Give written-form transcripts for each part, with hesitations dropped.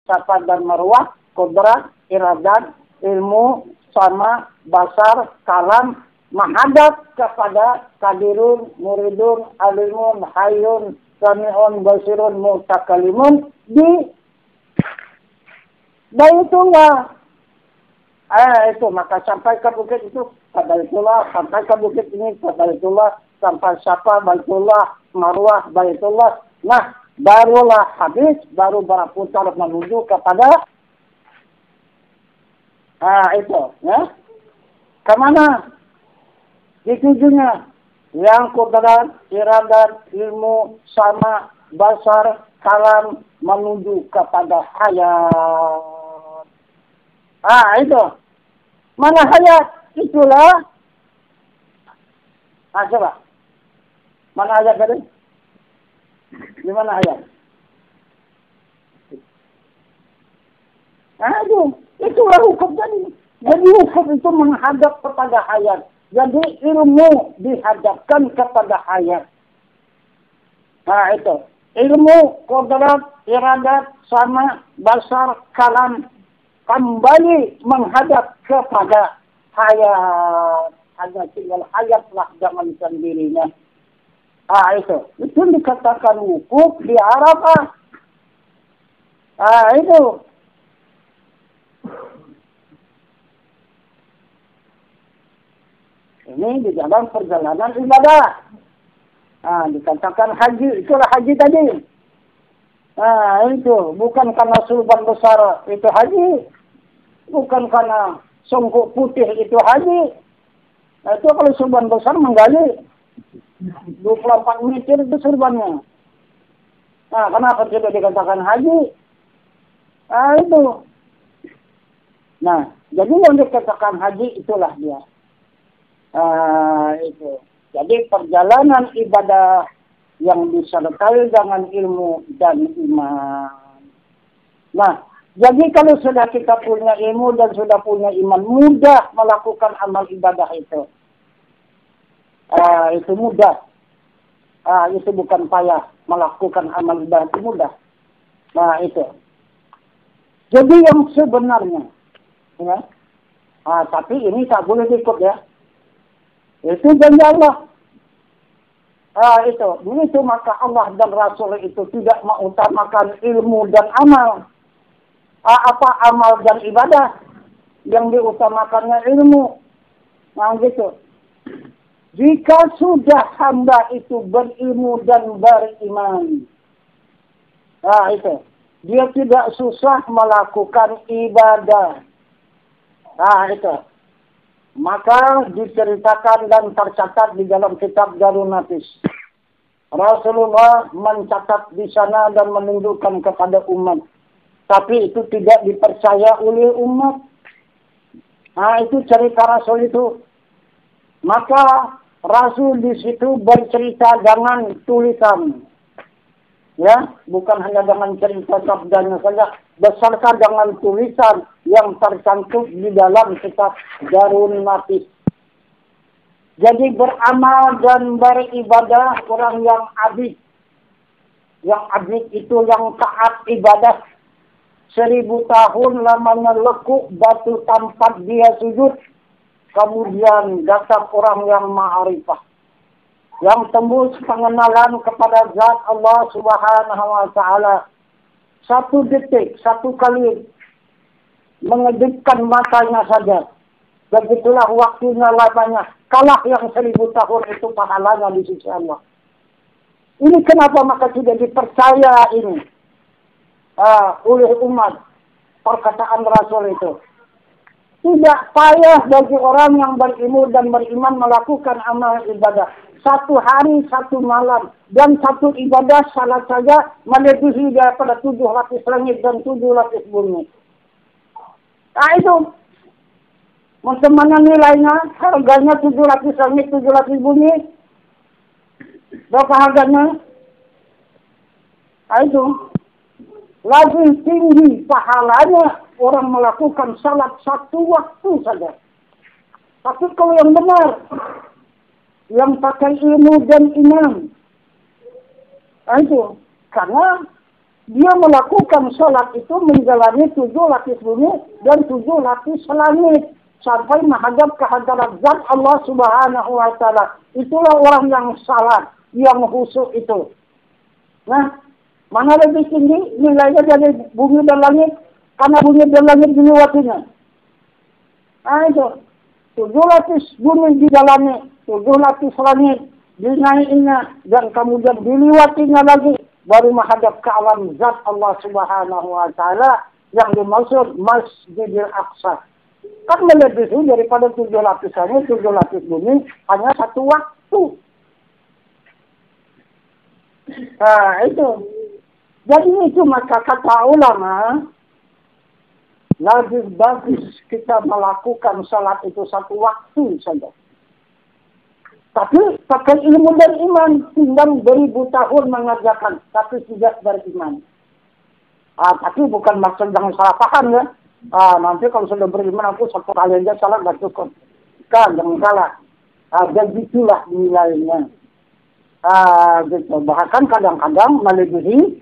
safa dan marwah, qudrat, iradat, ilmu, sama, basar, kalam, menghadap kepada kadirun, muridun, alimun, hayyun, sami'un, basirun, mutakalimun di Baitullah. Itu maka sampai ke bukit itu ke Baitullah, sampai ke bukit ini ke Baitullah, sampai Safa Baitullah, Marwah Baitullah. Nah, barulah habis, baru berputar menuju kepada itu, ya. Kemana? Ditujunya yang kudrat, iradat, ilmu, sama, basar, kalam menuju kepada hayat. Itu. Mana hayat? Itulah. Coba. Mana ayat tadi? Di mana ayat? Itulah hukum tadi. Jadi hukum itu menghadap kepada hayat. Jadi ilmu dihadapkan kepada hayat. Itu. Ilmu, qudrat, iradat, sama, basar, kalam kembali menghadap kepada hayat. Hanya tinggal hayatlah, jangan sendirinya. Itu dikatakan wukuf di Arafah. Itu. Ini di dalam perjalanan ibadah. Dikatakan haji, itulah haji tadi. Itu bukan karena sulban besar itu haji, bukan karena songkok putih itu haji. Itu kalau sulban besar menggali 24 meter itu surbannya. Kenapa tidak dikatakan haji? Itu. Jadi yang dikatakan haji itulah dia. Itu. Jadi perjalanan ibadah yang disertai dengan ilmu dan iman. Jadi kalau sudah kita punya ilmu dan sudah punya iman, mudah melakukan amal ibadah itu. Itu mudah. Itu bukan payah. Melakukan amal ibadah itu mudah. Itu. Jadi yang sebenarnya, ya. Tapi ini tak boleh diikut, ya. Itu janji Allah. Itu maka Allah dan Rasul itu tidak mengutamakan ilmu dan amal. Apa amal dan ibadah? Yang diutamakannya ilmu. Gitu. Jika sudah hamba itu berilmu dan beriman. Itu. Dia tidak susah melakukan ibadah. Itu. Maka diceritakan dan tercatat di dalam kitab Darun Nafis. Rasulullah mencatat di sana dan menunjukkan kepada umat. Tapi itu tidak dipercaya oleh umat. Itu cerita Rasul itu. Maka Rasul di situ bercerita dengan tulisan. Ya, bukan hanya dengan cerita sabdanya saja, beserta dengan tulisan yang tercantum di dalam kitab Darun Nafis. Jadi beramal dan beribadah orang yang abid. Yang abid itu yang taat ibadah. 1000 tahun lamanya lekuk batu tempat dia sujud. Kemudian datang orang yang ma'arifah. Yang tembus pengenalan kepada zat Allah Subhanahu wa Ta'ala. 1 detik, 1 kali mengedipkan matanya saja. Begitulah waktunya lamanya. Kalah yang 1000 tahun itu pahalanya di sisi Allah. Ini kenapa maka tidak dipercaya ini oleh umat perkataan Rasul itu. Tidak payah bagi orang yang berilmu dan beriman melakukan amal ibadah. 1 hari, 1 malam. Dan 1 ibadah salah saja melebihi daripada 7 lapis langit dan 7 lapis bumi. Itu. Macam mana nilainya? Harganya 7 lapis langit, 7 lapis bumi. Berapa harganya? Itu. Lebih tinggi pahalanya orang melakukan salat 1 waktu saja. Tapi kalau yang benar, yang pakai ilmu dan iman, itu karena dia melakukan sholat itu menjalani 7 lapis bumi dan 7 lapis langit sampai menghadap ke hadarat zat Allah Subhanahu wa taala. Itulah orang yang salat, yang khusyuk itu. Nah, mana lebih tinggi nilainya dari bumi dan langit? Karena bumi dan langit dilewatinya. Nah itu, 7 lapis bumi didalami, 7 lapis langit dinaikinya, dan kemudian dilewatinya lagi, baru menghadap ke alam zat Allah Subhanahu wa taala yang dimaksud Masjidil Aqsa. Kan melebihi daripada 7 lapisannya, 7 lapis bumi hanya satu waktu. Nah itu. Jadi itu maka kata ulama, lebih bagus kita melakukan salat itu satu waktu saja. Tapi pakai ilmu dan iman, tinggal 2000 tahun mengerjakan, tapi tidak beriman. Tapi bukan maksud jangan salah paham ya. Nanti kalau sudah beriman aku satu kali aja salat gak cukup. Kan, jangan salah. Dan itulah nilainya. Gitu. Bahkan kadang-kadang melebihi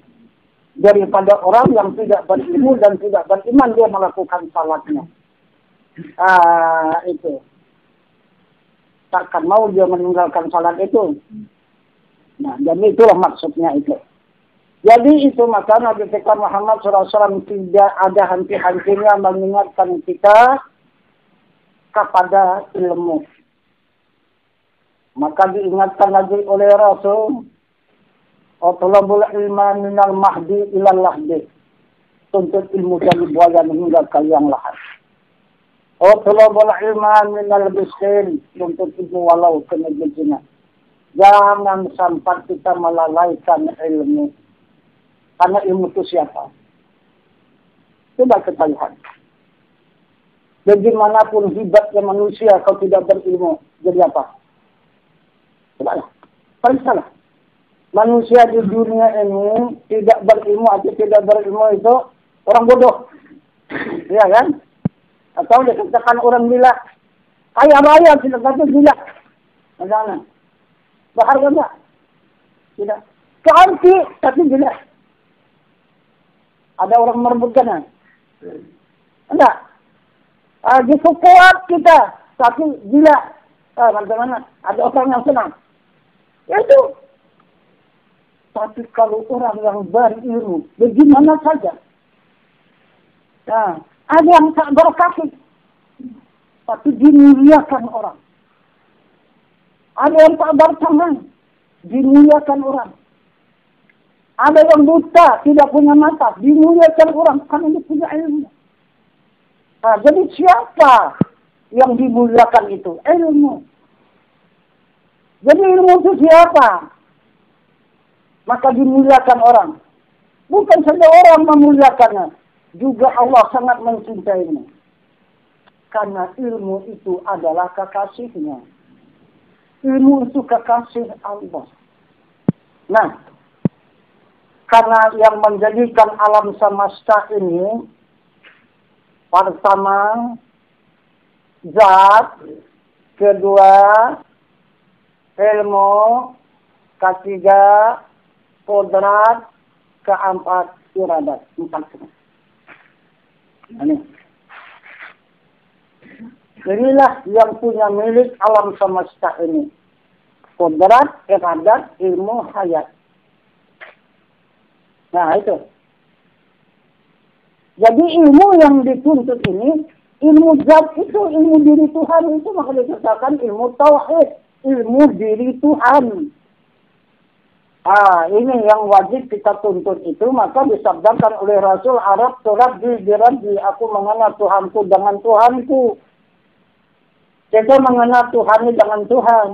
daripada orang yang tidak berilmu dan tidak beriman dia melakukan salatnya. Itu. Takkan mau dia meninggalkan salat itu. Nah, jadi itulah maksudnya itu. Jadi itu maka Nabi kita Muhammad SAW tidak ada henti-hentinya mengingatkan kita kepada ilmu. Maka diingatkan lagi oleh Rasul, "Utlubul ilma minal mahdi ilal lahdi." Tuntut ilmu dari buayan hingga ke liang lahat. Utlubul ilma minal miskin. Tuntut ilmu walau ke negeri Cina. Jangan sampai kita melalaikan ilmu. Karena ilmu itu siapa? Coba kita lihat. Bagaimanapun hebatnya manusia kalau tidak berilmu, jadi apa? Coba lah. Paling salah. Manusia di dunia ini tidak berilmu atau tidak berilmu itu orang bodoh. Iya kan? Atau dikatakan orang gila. Kaya raya tidak kata gila. Bagaimana? Bahar enggak? Tidak. Cantik tapi gila. Ada orang merebutkan. Enggak. Gitu kuat kita tapi gila. Bagaimana? Ada orang yang senang. Itu. Tapi kalau orang yang berilmu, bagaimana saja? Nah, ada yang tak berkasih, tapi dimuliakan orang. Ada yang tak bertangan, dimuliakan orang. Ada yang buta, tidak punya mata, dimuliakan orang karena dia punya ilmu. Nah, jadi siapa yang dimuliakan itu? Ilmu. Jadi ilmu itu siapa? Maka dimuliakan orang. Bukan saja orang memuliakannya, juga Allah sangat mencintainya. Karena ilmu itu adalah kekasihnya. Ilmu itu kekasih Allah. Nah, karena yang menjadikan alam semesta ini, pertama, zat, kedua, ilmu, ketiga, kodrat, keempat, iradat. 4 semua. Ini. Inilah yang punya milik alam semesta ini. Kodrat, iradat, ilmu, hayat. Nah itu. Jadi ilmu yang dituntut ini, ilmu zat itu, ilmu diri Tuhan itu, maka dikatakan ilmu tauhid, ilmu diri Tuhan. Ini yang wajib kita tuntut itu, maka disabdakan oleh Rasul Arab, Rabbi, aku mengenal Tuhanku dengan Tuhanku. Kita mengenal Tuhan dengan Tuhan.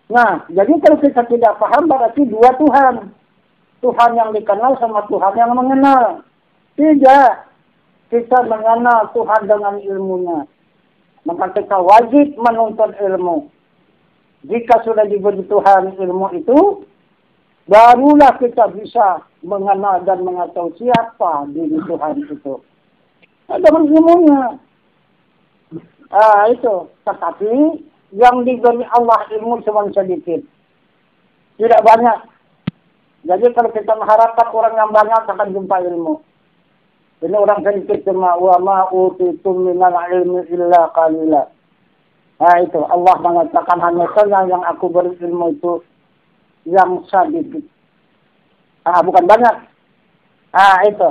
Nah, jadi kalau kita tidak paham, berarti 2 Tuhan. Tuhan yang dikenal sama Tuhan yang mengenal. Tidak. Kita mengenal Tuhan dengan ilmunya. Maka kita wajib menuntut ilmu. Jika sudah diberi Tuhan ilmu itu, barulah kita bisa mengenal dan mengetahui siapa diri Tuhan itu. Dengan ilmunya. Itu. Tetapi yang diberi Allah ilmu cuma sedikit. Tidak banyak. Jadi kalau kita mengharapkan orang yang banyak akan jumpa ilmu. Ini orang sedikit cuma wa ma utitum minal ilmi illa qalila. Nah itu Allah mengatakan hanya saja yang aku beri ilmu itu yang sedikit. Bukan banyak. Itu.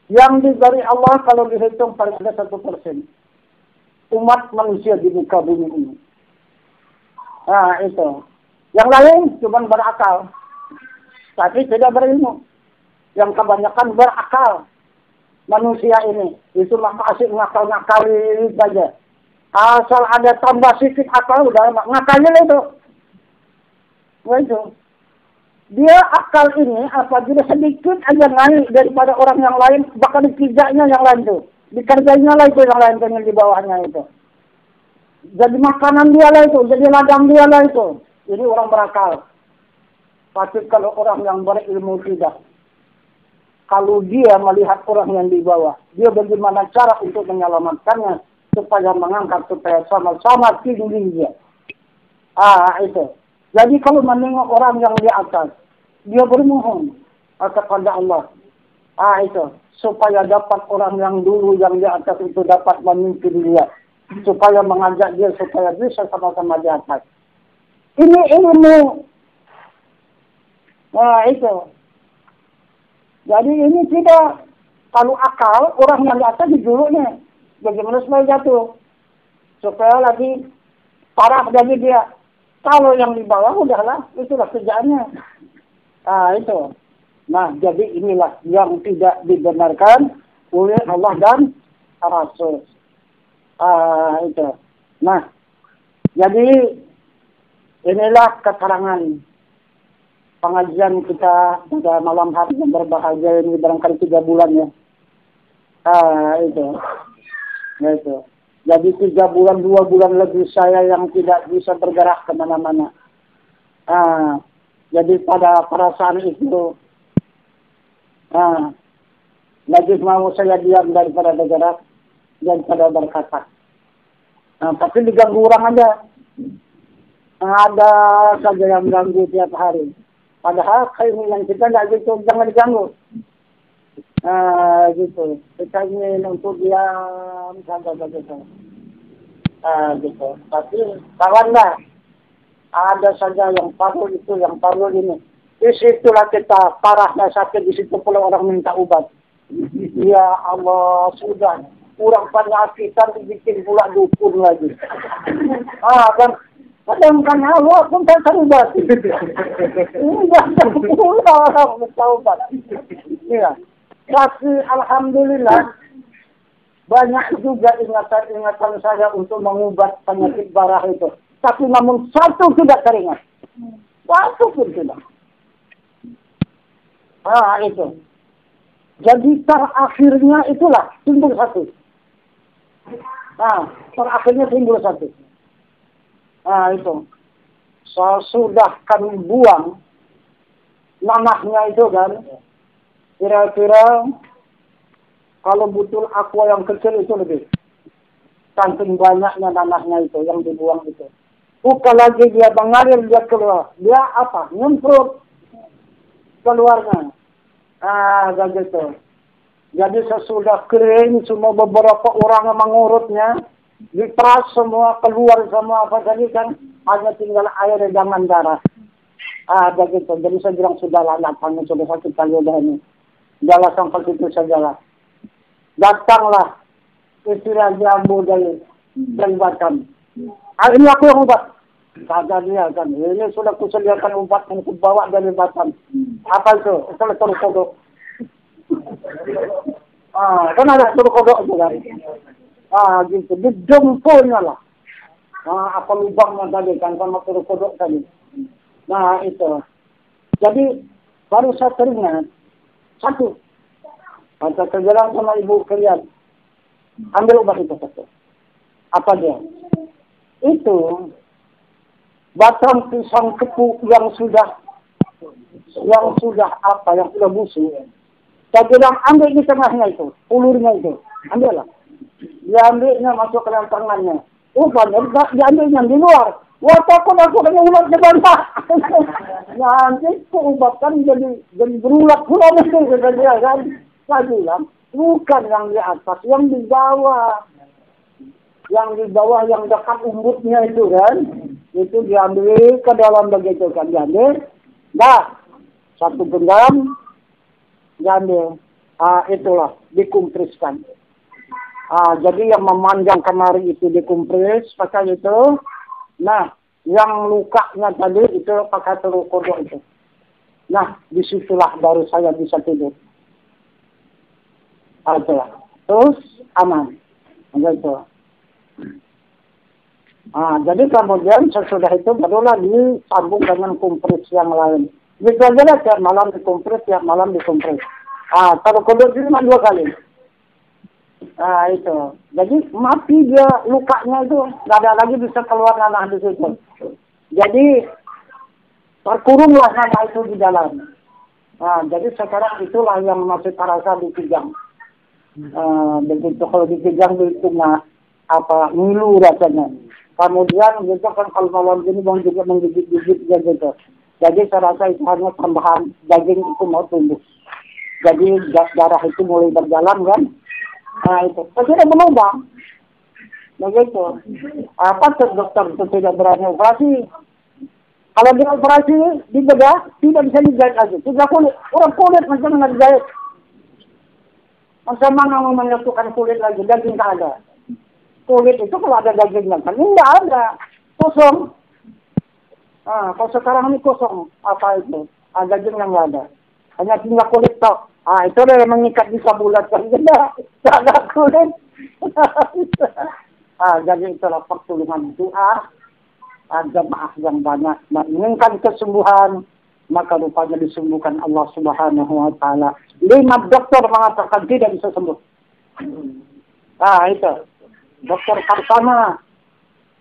Yang diberi Allah kalau dihitung paling ada 1%. Umat manusia di muka bumi ini. Itu. Yang lain cuma berakal. Tapi tidak berilmu. Yang kebanyakan berakal. Manusia ini. Itu masih ngakal-ngakali saja. Asal ada tambah sedikit akal, udah ngakalnya itu. Itu. Dia akal ini apabila sedikit aja naik daripada orang yang lain, bahkan dikijanya yang lain itu. Dikerjanya lah itu yang lain yang di bawahnya itu. Jadi makanan dia lah itu, jadi ladang dia lah itu. Ini orang berakal. Pasti kalau orang yang berilmu tidak. Kalau dia melihat orang yang di bawah, dia bagaimana cara untuk menyelamatkannya supaya mengangkat, supaya sama-sama tinggi dia. Itu. Jadi kalau menengok orang yang di atas, dia bermohon kepada Allah. Itu. Supaya dapat orang yang dulu yang di atas itu dapat memimpin dia. Supaya mengajak dia, supaya bisa sama-sama di atas. Ini ilmu. Itu. Jadi ini tidak, kalau akal, orang yang di atas dijuluknya. Bagaimana supaya jatuh? Supaya lagi parah dari dia. Kalau yang di bawah, udahlah, itulah kerjaannya. Itu. Nah, jadi inilah yang tidak dibenarkan oleh Allah dan Rasul. Itu. Nah, jadi inilah keterangan pengajian kita pada malam hari yang berbahagia ini barangkali 3 bulan ya. Itu. Itu. Jadi 3 bulan, 2 bulan lebih saya yang tidak bisa bergerak kemana-mana. Jadi pada perasaan itu, lagi mau saya diam daripada bergerak, daripada berkata. Tapi diganggu orang aja. Ada saja yang ganggu tiap hari. Padahal keinginan kita tidak gitu, jangan diganggu. Gitu. Kita ingin untuk diam saja begitu. Gitu. Tapi kawanlah, ada saja yang parul itu, yang parul ini. Di situlah kita parahnya sakit, di situ pula orang minta obat. Ya Allah, sudah. Kurang penyakitan dibikin pula dukun lagi. Kan Allah pun tak obat. Enggak pula orang minta obat. Ya. Tapi alhamdulillah banyak juga ingatan saya untuk mengubat penyakit barah itu. Tapi namun satu tidak teringat. Satu pun tidak. Itu. Jadi terakhirnya itulah timbul satu. Terakhirnya timbul satu. Itu. Sesudah kami buang nanahnya itu kan, kira-kira kalau betul aqua yang kecil itu lebih. Saking banyaknya nanahnya itu yang dibuang itu. Bukan lagi dia mengalir, dia keluar. Dia apa? Nyemprot keluarnya. Gitu. Jadi sesudah kering, semua beberapa orang yang mengurutnya, diperas semua, keluar semua apa tadi kan, hanya tinggal air jangan darah. Begitu. Jadi saya bilang sudahlah, lapangnya sudah sakit kali udah ini. Jalan sampai situ sajalah. Datanglah istilah jambu dari Batam. Ini aku yang obat. Kata dia kan, ini sudah kusediakan obat yang kubawa dari Batam. Apa itu? Itu telur kodok. Kan ada telur kodok itu kan. Gitu. Dijempolnya lah. Apa lubangnya tadi kan, sama telur kodok tadi. Nah itu. Jadi baru saya teringat satu. Saya terbilang sama ibu kalian, ambil obat itu satu. Apa dia? Itu batang pisang kepu yang sudah busuk. Saya bilang ambil di tengahnya itu, ulurnya itu, ambillah. Dia ambilnya masuk ke dalam tangannya. Banyak diambilnya di luar. Wah, takut aku kena ulat di bantah. Nanti keubatan jadi berulat-ulat itu kata dia kan. Saya bilang, bukan yang di atas, yang di bawah. Yang di bawah yang dekat umbutnya itu kan. Itu diambil ke dalam begitu kan. Diambil. Nah, satu genggam. Diambil. Itulah, dikumpriskan. Jadi yang memanjang kemari itu dikumpris, pakai itu. Nah, yang lukanya tadi itu pakai telur kodok itu. Nah, disitulah baru saya bisa tidur. Itulah. Terus aman. Gitu. Jadi kemudian sesudah itu barulah disambung dengan kumpris yang lain. Gitu aja lah, tiap malam dikumpris, tiap malam dikumpris. Telur kodok itu cuma 2 kali. Itu. Jadi mati dia lukanya itu. Nggak ada lagi bisa keluar nanah di situ. Jadi terkurunglah nanah itu di dalam. Jadi sekarang itulah yang masih terasa di pinggang. Begitu kalau di pinggang itu ngilu rasanya. Kemudian gitu kan kalau malam gini bang juga menggigit-gigit gitu. Jadi saya rasa itu hanya tambahan daging itu mau tumbuh. Jadi darah itu mulai berjalan kan. Itu. Sudah berubah. Begitu. Apa dokter itu tidak berani operasi? Kalau dia operasi, dibedah, tidak bisa dijahit lagi. Tidak kulit. Orang kulit macam mana dijahit? Macam mana mau menyatukan kulit lagi? Daging tak ada. Kulit itu kalau ada dagingnya. Kan tidak ada. Kosong. Kalau sekarang ini kosong. Apa itu? Dagingnya nggak ada. Hanya tinggal kulit tok. Itu dia yang mengikat bisa bulat kan. Tidak ada kulit. Jadi itulah pertolongan doa. Jamaah yang banyak menginginkan kesembuhan. Maka rupanya disembuhkan Allah Subhanahu wa Ta'ala. 5 dokter mengatakan tidak bisa sembuh. Itu. Dokter Karsana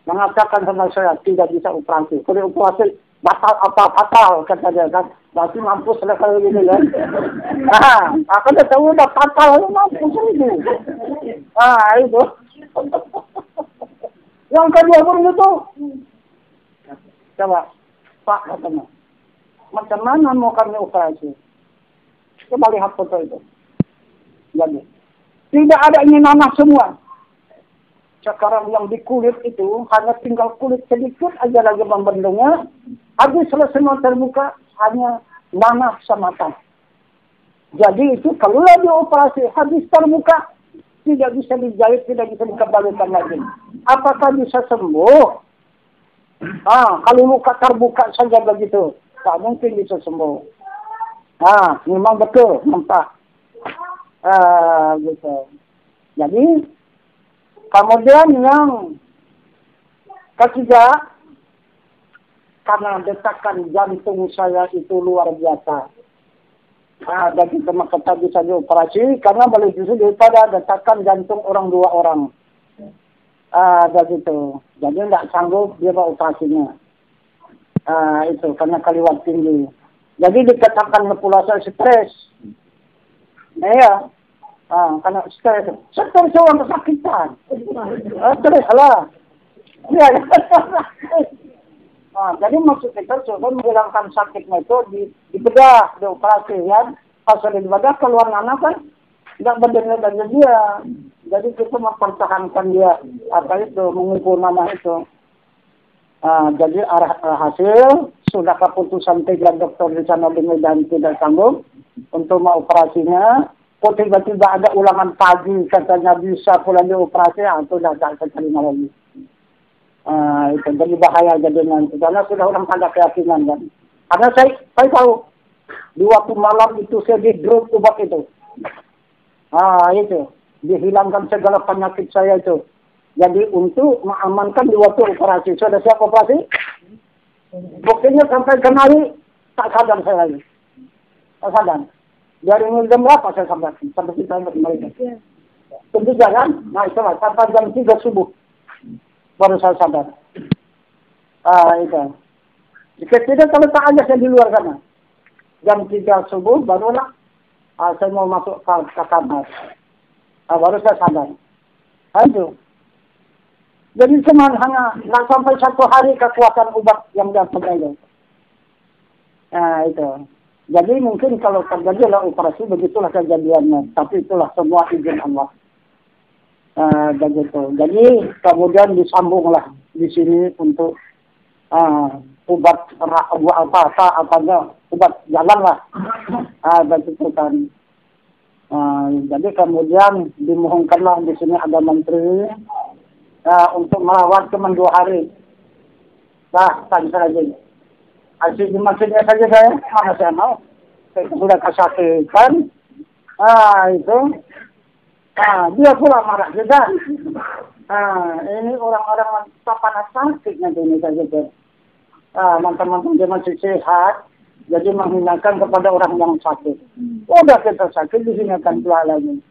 mengatakan sama saya tidak bisa operasi. Kalau operasi batal apa fatal kata dia kan. Berarti mampus lah kalau ini kan. Aku dah tahu dah fatal mampus itu. Itu. Yang kedua pun itu. Coba, Pak katanya. Macam mana mau kami operasi? Coba lihat foto itu. Jadi, tidak ada ini nanah semua. Sekarang yang di kulit itu hanya tinggal kulit sedikit aja lagi membendungnya. Habis selesai semua terbuka hanya nanah semata. Jadi itu kalau lagi operasi habis terbuka tidak bisa dijahit, tidak bisa dikembalikan lagi. Apakah bisa sembuh? Kalau luka terbuka saja begitu, tak mungkin bisa sembuh. Memang betul, nampak. Gitu. Jadi, kemudian yang ketiga, karena detakan jantung saya itu luar biasa. Jadi maka tadi bisa dioperasi, karena boleh justru daripada detakan jantung orang 2 orang. Begitu. Jadi tidak sanggup dia operasinya. Itu karena kaliwat tinggi. Jadi dikatakan pula saya stres. Iya. Karena stres orang kesakitan. Stres lah. Iya. Jadi maksud kita coba menghilangkan sakitnya itu dibedah, dioperasi kan. Pas sudah dibedah keluar nanah kan tidak berdengar dia. Jadi kita mempertahankan dia mengumpul nama itu. Jadi hasil sudah keputusan 3 dokter di sana dan tidak sanggup untuk mengoperasinya. Kok tiba-tiba ada ulangan pagi katanya bisa pula dioperasi, itu tidak terima lagi. Itu jadi bahaya jadi nanti karena sudah orang pada keyakinan kan. Karena saya tahu di waktu malam itu saya di drop obat itu. Itu dihilangkan segala penyakit saya itu. Jadi untuk mengamankan di waktu operasi. Sudah siap operasi? Buktinya sampai kemari tak sadar saya lagi. Tak sadar. Dari jam berapa saya sadar? Sampai kita kembali. Tentu jangan. Nah itulah sampai jam 3 subuh baru saya sadar. Itu. Jika tidak kalau tak ada saya di luar sana. Jam 3 subuh barulah saya mau masuk ke kamar. Baru saya sadar. Itu. Jadi cuma hanya nggak sampai 1 hari kekuatan obat yang dia pegang. Nah itu. Jadi mungkin kalau terjadilah operasi begitulah kejadiannya. Tapi itulah semua izin Allah. Begitu. Jadi kemudian disambunglah di sini untuk obat obat jalan lah. Begitu kan. Jadi kemudian dimohonkanlah di sini ada menteri untuk merawat cuma 2 hari. Nah, tadi saja. Asli di masjidnya saja saya, mana saya mau. Saya sudah kesakitan. Itu. Dia pula marah juga. Ini orang-orang papan sakit nanti ini saja. Mantan-mantan dia masih sehat. Jadi menghinakan kepada orang yang sakit. Udah kita sakit, dihinakan pula lagi.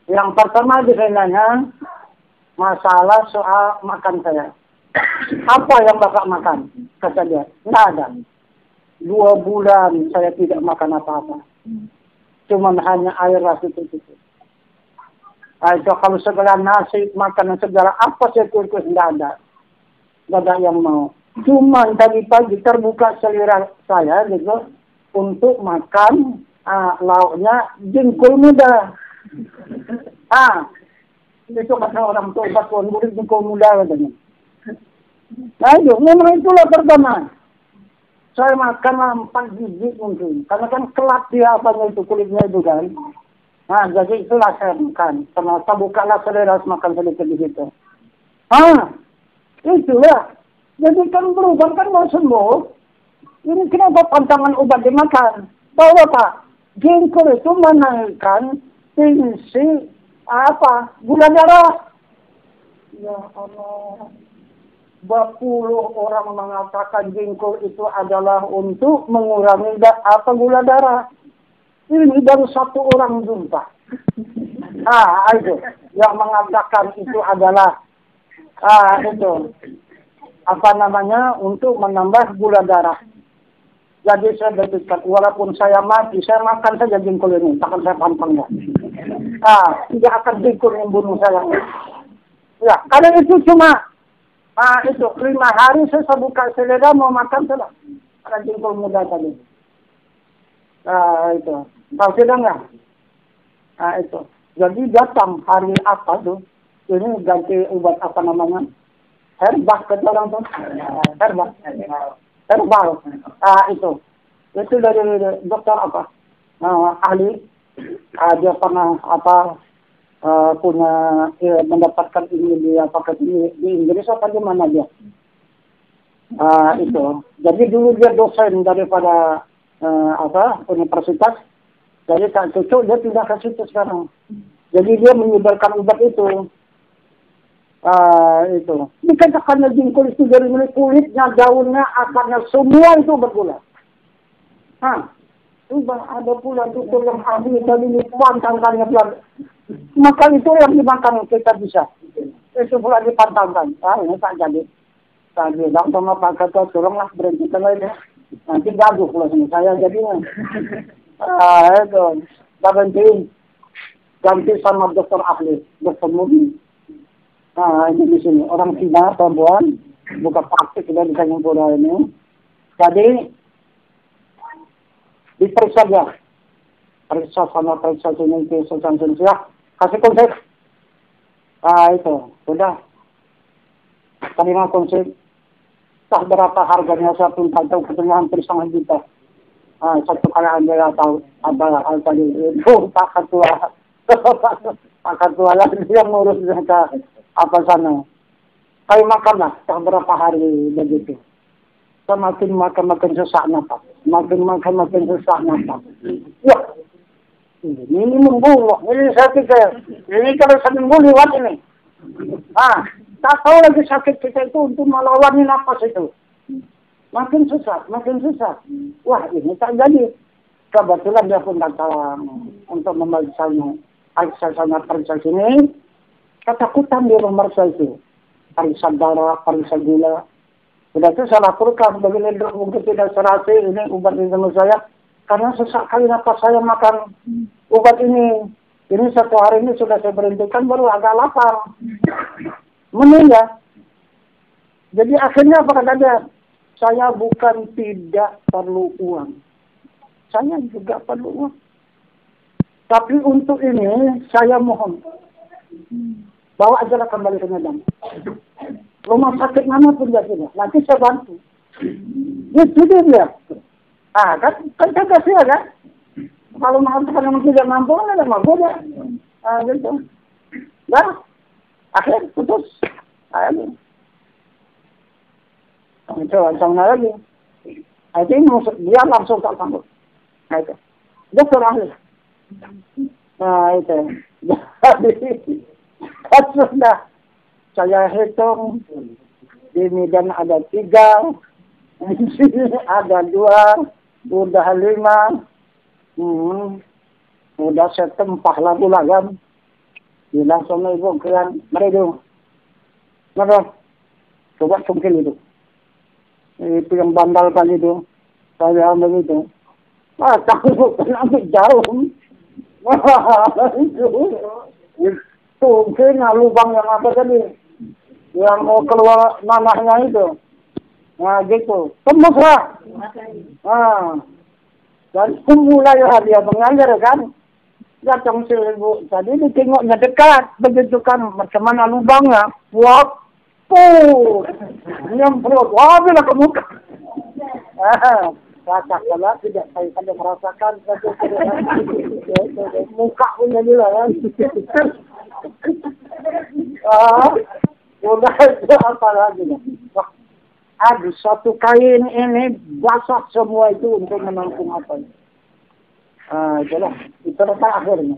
Yang pertama dihinanya masalah soal makan saya. Apa yang bapak makan? Kata dia, nggak ada. 2 bulan saya tidak makan apa-apa. Cuma hanya air rasa itu. Kalau segala nasi, makanan segala apa saya kurkus, nggak ada. Nggak ada yang mau. Cuma tadi pagi terbuka selera saya gitu untuk makan lauknya jengkol muda. Itu kata orang tua tuan murid jengkol muda katanya. Nah itu, memang itulah pertama. Saya makan 4 biji mungkin. Karena kan kelap dia apanya itu, kulitnya itu kan. Nah, jadi itulah saya makan. Ternyata bukalah selera makan sedikit di situ. Itulah. Jadi kan berubah kan mau sembuh. Ini kenapa pantangan obat dimakan? Tahu Pak, jengkol itu menaikkan tensi gula darah. Ya Allah. 20 orang mengatakan jengkol itu adalah untuk mengurangi gula darah. Ini baru 1 orang jumpa. Itu yang mengatakan itu adalah itu untuk menambah gula darah. Jadi saya berpikir, walaupun saya mati, saya makan saja jengkol ini, takkan saya pantangnya. Tidak akan jengkol membunuh saya. Ya, kalau itu cuma 5 hari saya buka selera mau makan sudah. Ada jengkol muda tadi. Itu. Tahu tidak nggak? Itu. Jadi datang hari apa tuh? Ini ganti obat apa namanya? Herbal kata orang tuh. Herbal. Itu. Itu dari dokter apa? Ahli. Dia pernah punya mendapatkan ini di Inggris apa di mana dia? Itu. Jadi dulu dia dosen daripada universitas. Jadi tak cocok dia pindah ke situ sekarang. Jadi dia menyebarkan obat itu. Itu. Dikatakan jengkol itu dari mulai kulitnya, daunnya, akarnya, semua itu bergula. Ada pula dukun yang ahli tadi dipantangkannya pelan. Maka itu yang dimakan kita bisa. Itu pula dipantangkan. Ini tak jadi. Tak bilang sama Pak Ketua, tolonglah berhentikan lagi. Nanti gaduh pula sama saya jadinya. Itu. Ganti sama dokter ahli, dokter Mudi. Ini di sini. Orang Cina, perempuan, buka praktik dia di Tanjung ini. Jadi, diperiksa dia. Periksa sini, periksa sini. Kasih konsep. Itu. Sudah. Terima konsep. Tak berapa harganya, saya pun tak tahu, katanya hampir 1,5 juta. 1 kali Anda tahu. Tadi itu Pak Ketua. Pak Ketua lagi yang ngurus apa sana. Kayu makanlah, tak berapa hari begitu. Makin makan sesak nafas. Makin sesak nafas. Wah, ini membunuh. Ini sakit saya. Ini kalau seminggu lewat ini. Tak tahu lagi sakit kita itu untuk melawan nafas itu. Makin susah. Wah, ini tak jadi. Kebetulan dia pun datang untuk memeriksanya. Periksa sini. Ketakutan dia memeriksa itu. Periksa darah, periksa gula. Sudah itu saya laporkan begini dok, mungkin tidak serasi ini obat ini sama saya. Karena sesak kali nafas saya makan obat ini. Ini 1 hari ini sudah saya berhentikan baru agak lapar. Meninggal. Jadi akhirnya apa kata dia? Saya bukan tidak perlu uang. Saya juga perlu uang. Tapi untuk ini, saya mohon. Bawa aja lah kembali ke Medan. Rumah sakit mana pun dia sudah. Nanti saya bantu. Itu dia. Kan kasih kan? Kalau mengatakan yang tidak mampu, ada mampu dia. Gitu. Nah, akhir putus. Ayo. Itu langsung lagi. Itu dia langsung tak sanggup. Nah itu. Dia ahli. Nah itu. Jadi sudah saya hitung di Medan ada 3, di sini ada 2, udah 5. Udah setempah lagu kan. Bilang sama ibu kalian mereka. Maka coba cungkil itu. Itu yang bandal kali itu. Saya ambil itu. Tahu kenapa jauh. Itu mungkin lubang yang apa tadi. Yang mau keluar nanahnya itu. Nah gitu. Tembus lah. Dan mulai dia mengalir kan. Datang si ibu. Tadi ditengoknya dekat. Begitu kan macam mana lubangnya. Wah. Nyemprot. Wah, bila ke muka. Rasakanlah, tidak saya ada merasakan. Muka punya juga kan. Udah itu apa lagi. Wah, aduh, satu kain ini basah semua itu untuk menampung apa. Itulah. Itu letak akhirnya.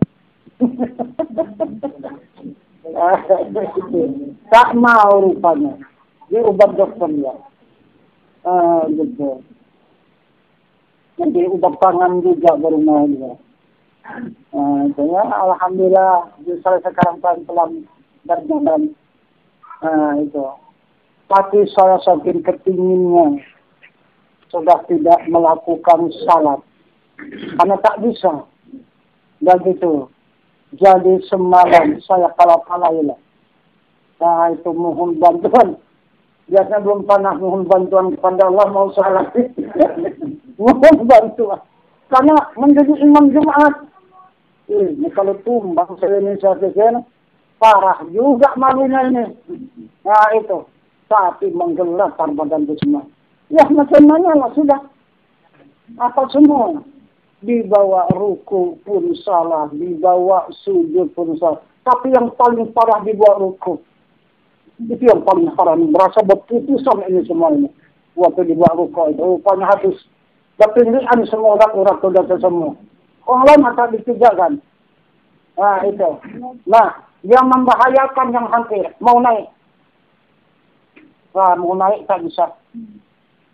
Tak mau rupanya. Dia ubat dokter ya. Gitu. Jadi ubat tangan juga baru mau dia. Ya, alhamdulillah saya sekarang pelan-pelan berjalan. Itu. Tapi saya saking kepinginnya sudah tidak melakukan salat. Karena tak bisa. Dan gitu. Jadi semalam saya kalah-kalailah. Nah itu mohon bantuan. Biasanya belum pernah mohon bantuan kepada Allah mau salat. Mohon bantuan. Karena menjadi imam Jumat. Ini kalau tumbang se-Indonesia sekian, parah juga malunya ini. Nah itu. Tapi menggelar badan itu semua. Ya macam mana lah sudah. Apa semua. Dibawa ruku pun salah, dibawa sujud pun salah. Tapi yang paling parah dibawa ruku. Itu yang paling parah. Merasa berputusan ini semua ini. Waktu dibawa ruku itu. Rupanya habis. Berpindihan semua orang-orang itu semua. Orang lain tak ditigakan. Nah itu. Nah, yang membahayakan yang hampir. Mau naik. Nah, mau naik tak bisa.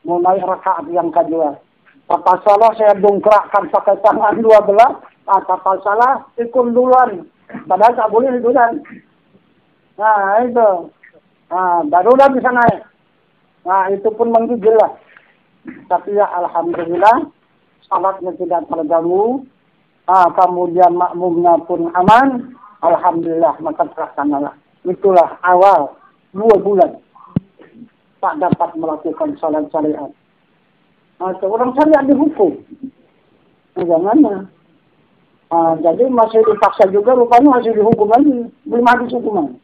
Mau naik rakaat yang kedua. Kapal salah saya dongkrakkan pakai tangan 12. Kapal salah ikut duluan. Padahal tak boleh duluan. Nah itu. Barulah bisa naik. Nah itu pun menggigil lah. Tapi ya alhamdulillah. Salatnya tidak terganggu. Kemudian makmumnya pun aman. Alhamdulillah maka terlaksanalah. Itulah awal 2 bulan. Tak dapat melakukan salat syariat. Orang syariat dihukum. Jangan. Jadi masih dipaksa juga rupanya masih dihukum lagi. Belum habis hukuman.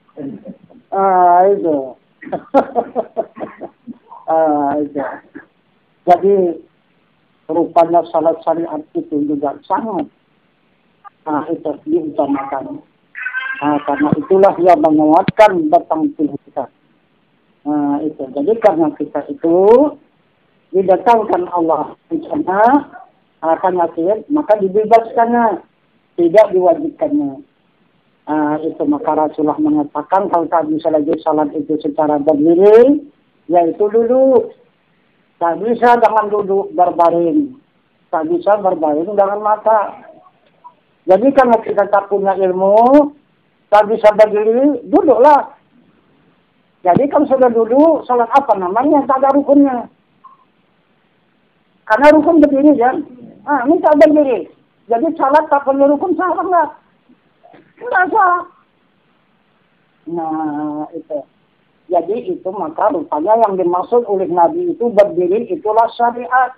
Itu. Itu. Jadi rupanya salat syariat itu juga sangat itu diutamakan. Karena itulah yang menguatkan batang tubuh kita. Itu. Jadi karena kita itu didatangkan Allah rencana akan akhir, maka dibebaskannya, tidak diwajibkannya. Itu maka Rasulullah mengatakan kalau tak bisa lagi salat itu secara berdiri, yaitu duduk. Tak bisa dengan duduk berbaring, tak bisa berbaring dengan mata. Jadi kalau kita tak punya ilmu, tak bisa berdiri, duduklah. Jadi kalau sudah duduk, salat apa namanya? Tak ada rukunnya. Karena rukun berdiri kan. Ini tak berdiri. Jadi salat tak perlu rukun, salah enggak? Enggak salah. Nah, itu. Jadi itu maka rupanya yang dimaksud oleh Nabi itu berdiri itulah syariat.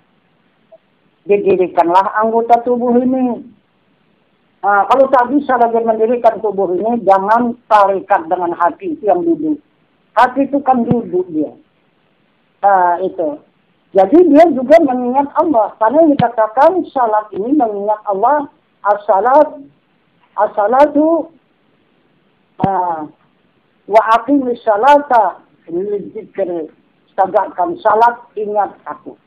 Didirikanlah anggota tubuh ini. Nah, kalau tak bisa lagi mendirikan tubuh ini, jangan tarikat dengan hati itu yang duduk. Hati itu kan duduk dia. Itu. Jadi dia juga mengingat Allah. Karena dikatakan salat ini mengingat Allah. As-salatu wa aqimis salata lidzikri. Tegakkan salat, ingat aku.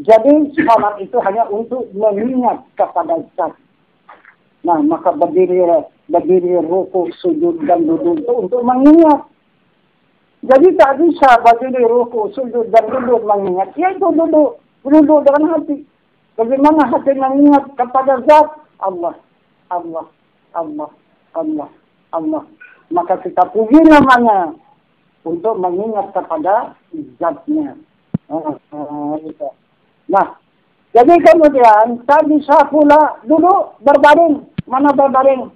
Jadi salat itu hanya untuk mengingat kepada zat. Nah, maka berdiri ruku, sujud dan duduk itu untuk mengingat. Jadi tak bisa berdiri ruku, sujud dan duduk mengingat. Ya itu duduk dengan hati. Bagaimana hati mengingat kepada zat Allah, Allah, Allah, Allah, Allah. Maka kita puji namanya untuk mengingat kepada zatnya. Itu. Nah, jadi kemudian tak bisa pula duduk berbaring. Mana berbaring?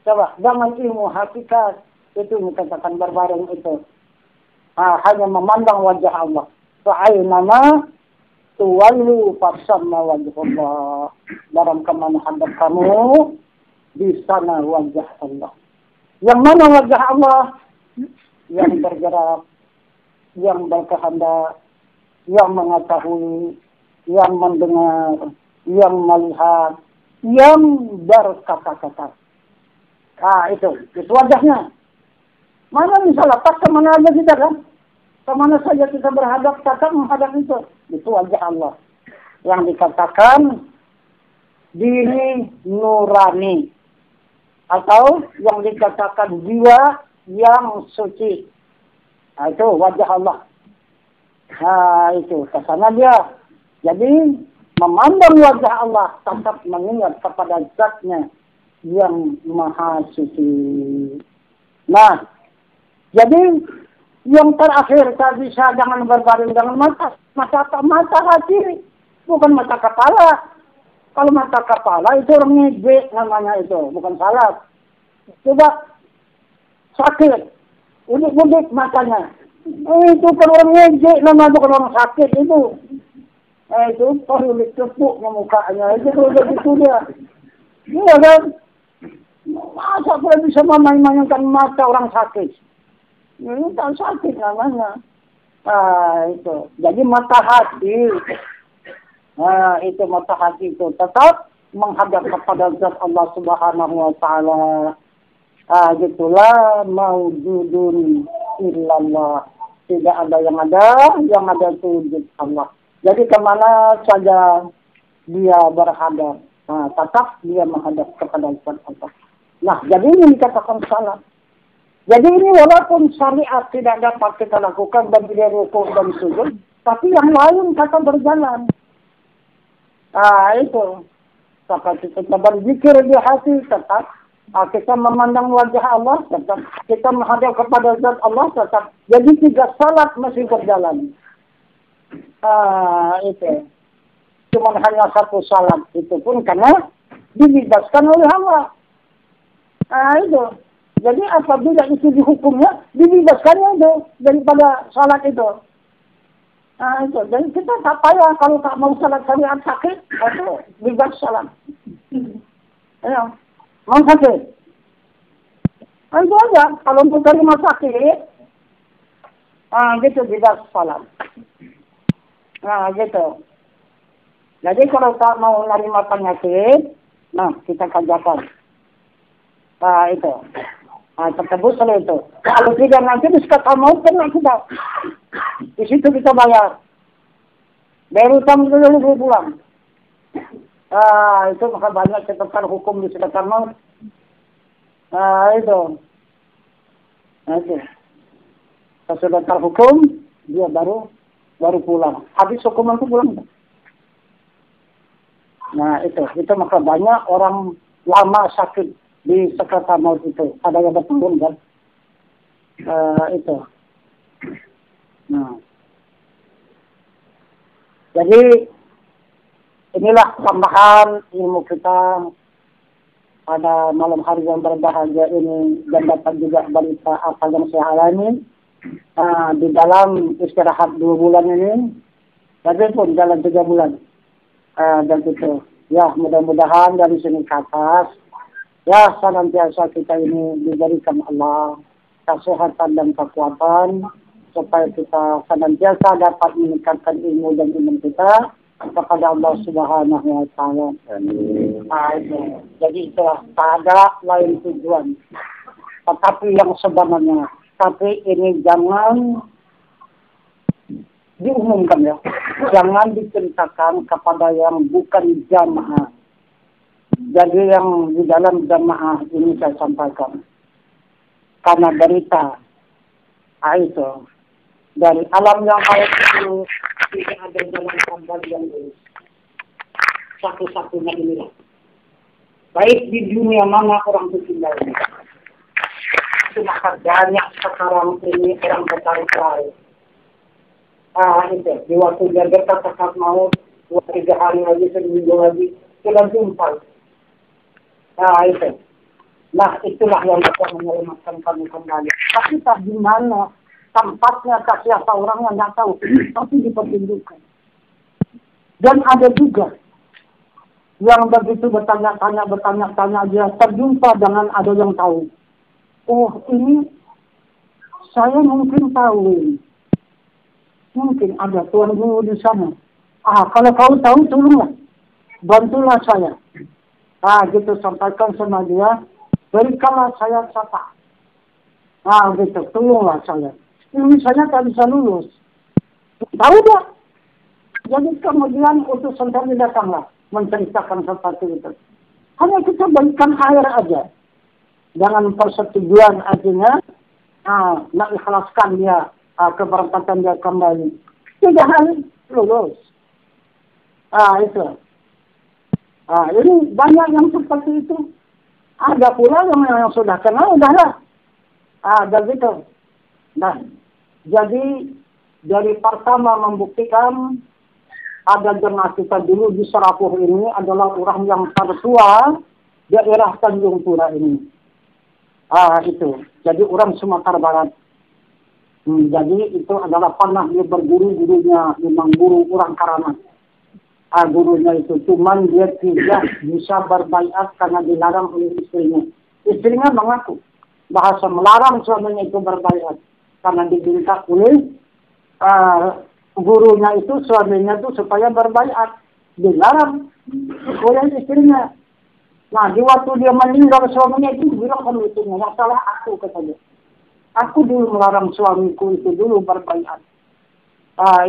Coba, jangan ilmu hakikat. Itu dikatakan berbaring itu. Hanya memandang wajah Allah. Fa'ainama tuwallu fasamma wajhullah. Dalam kemana hadap kamu, di sana wajah Allah. Yang mana wajah Allah? Yang bergerak, yang berkehendak, yang mengetahui, yang mendengar, yang melihat, yang berkata-kata. Itu wajahnya. Mana misalnya, pas kemana aja kita kan? Kemana saja kita berhadap, tetap menghadap itu. Itu wajah Allah. Yang dikatakan diri nurani. Atau yang dikatakan jiwa yang suci. Itu wajah Allah. Itu kesana dia. Jadi memandang wajah Allah, tetap mengingat kepada zatnya yang maha suci. Nah, jadi yang terakhir tak bisa jangan berbaring dengan mata hati, bukan mata kepala. Kalau mata kepala itu orang ngejek namanya itu, bukan salat. Coba sakit, udik-udik matanya. Itu kalau orang ngejek namanya, bukan orang sakit itu. Itu perlu ditepuknya mukanya. Itu kalau begitu dia. Iya kan? Masa boleh bisa memain-mainkan mata orang sakit? Ini tak sakit namanya. Itu. Jadi mata hati. Itu mata hati itu tetap menghadap kepada zat Allah Subhanahu wa taala. Gitulah maujudun illallah. Tidak ada yang ada itu wujud Allah. Jadi kemana saja dia berhadap, tetap dia menghadap kepada zat Allah. Nah, jadi ini dikatakan salat. Jadi ini walaupun syariat tidak dapat kita lakukan berdiri rukuk dan sujud, tapi yang lain kata berjalan. Itu. Seperti kita berzikir di hati, tetap. Kita memandang wajah Allah, tetap. Kita menghadap kepada zat Allah, tetap. Jadi 3 salat masih berjalan. Itu. Cuma hanya 1 salat. Itu pun karena dibebaskan oleh Allah. Itu. Jadi apabila itu dihukumnya, dibebaskannya itu daripada salat itu. Itu. Jadi kita tak payah kalau tak mau salat syariat sakit, itu bebas salat. Ya, mau sakit. Itu aja. Kalau untuk dari rumah sakit, gitu bebas salat. Gitu. Jadi kalau tak mau menerima penyakit, kita kerjakan. Itu. Tertebus oleh itu. Kalau tidak nanti disekatkan mau kena kita. Di situ kita bayar. Bayar utang itu dulu pulang. Itu maka banyak catatan hukum di sekitar maut. Itu. Itu. Kalau sudah terhukum, dia baru pulang. Habis hukuman itu pulang. Nah itu maka banyak orang lama sakit di sekitar maut itu. Ada yang bertahun kan. Itu. Nah. Jadi inilah tambahan ilmu kita pada malam hari yang berbahagia ini dan dapat juga berita apa yang saya alami di dalam istirahat 2 bulan ini, tapi pun jalan 3 bulan. Dan itu, ya mudah-mudahan dari sini ke atas, ya senantiasa kita ini diberikan Allah kesehatan dan kekuatan, supaya kita senantiasa dapat meningkatkan ilmu dan iman kita kepada Allah Subhanahu wa Ta'ala. Jadi itulah, tak ada lain tujuan. Tetapi yang sebenarnya, tapi ini jangan diumumkan ya. Jangan diceritakan kepada yang bukan jamaah. Jadi yang di dalam jamaah ini saya sampaikan. Karena berita itu dari alam yang lain itu tidak ada dalam kambal yang lurus. Satu-satunya inilah. Baik di dunia mana orang itu tinggal ini. Semakin banyak sekarang ini orang bertarik-tarik. Itu di waktu dia dekat maut 2-3 hari lagi, seminggu lagi sudah jumpa. Itu. Nah, itulah yang bisa menyelamatkan kami kembali. Tapi tak di mana tempatnya, tak siapa orangnya nggak tahu. Tapi dipertunjukkan. Dan ada juga yang begitu bertanya-tanya dia terjumpa dengan ada yang tahu. Oh, ini saya mungkin tahu. Mungkin ada Tuan Guru di sana. Kalau kau tahu, tolonglah. Bantulah saya. Gitu sampaikan sama dia. Berikanlah saya sapa. Gitu, tolonglah saya. Ini saya tak bisa lulus. Tahu tak? Jadi kemudian utusan kami datanglah menceritakan seperti itu. Hanya kita berikan air aja. Jangan persetujuan artinya, nak ikhlaskan dia, keberangkatan dia kembali. Tidak harus lulus. Itu. Ini banyak yang seperti itu. Ada pula yang sudah kenal, udahlah. Begitu. Nah, jadi dari pertama membuktikan ada jemaah kita dulu di Serapuh ini adalah orang yang tertua daerah Tanjung Pura ini. Itu. Jadi orang Sumatera Barat. Jadi itu adalah pernah dia berguru-gurunya, memang guru orang Karamat. Gurunya itu, cuman dia tidak bisa berbaiat karena dilarang oleh istrinya. Istrinya mengaku bahasa melarang suaminya itu berbaiat karena diminta oleh gurunya itu, suaminya itu supaya berbaiat. Dilarang oleh istrinya. Nah, di waktu dia meninggal suaminya itu bilang sama istrinya, yang salah aku katanya. Aku dulu melarang suamiku itu dulu berbaiat.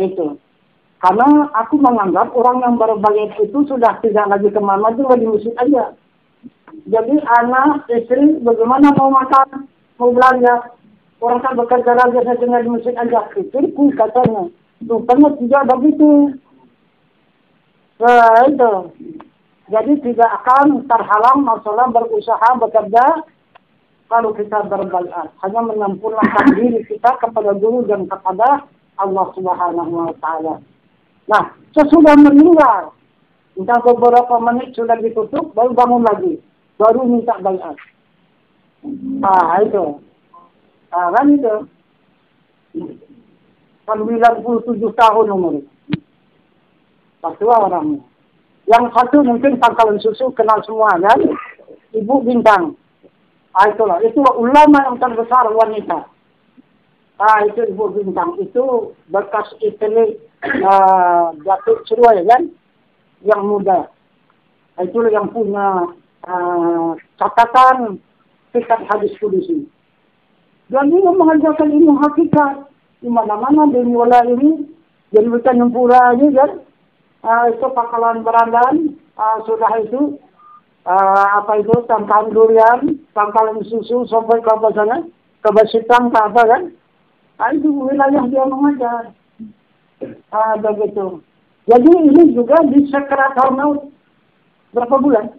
Itu. Karena aku menganggap orang yang berbaiat itu sudah tidak lagi kemana, juga di masjid aja. Jadi anak, istri, bagaimana mau makan, mau belanja. Orang kan bekerja lagi saja di masjid aja. Istriku katanya. Rupanya tidak begitu. Itu. Jadi tidak akan terhalang masalah berusaha, bekerja, kalau kita berbaiat. Hanya menyempurnakan diri kita kepada guru dan kepada Allah Subhanahu wa Ta'ala. Nah, sesudah meninggal, entah beberapa menit sudah ditutup, baru bangun lagi. Baru minta baiat. Itu. Kan itu. 97 tahun umur. Tua orangnya. Yang satu mungkin Pangkalan Susu, kenal semua kan? Ibu Bintang. Itulah. Itulah ulama yang terbesar wanita. Itu Ibu Bintang. Itu bekas istri Datuk Surwaya kan? Yang muda. Itulah yang punya catatan kitab hadis kudusi. Dan dia mengajarkan ilmu hakikat. Di mana-mana di Wala ini. Jadi bukan Nyempura ini kan? Itu Pangkalan Berandan. Sudah itu. Itu Tangkalan Durian. Pangkalan Susu sampai ke apa sana. Ke Basitang ke apa kan? Itu wilayah dia mengajar. Begitu. Jadi ini juga di sekretariat maut. Berapa bulan?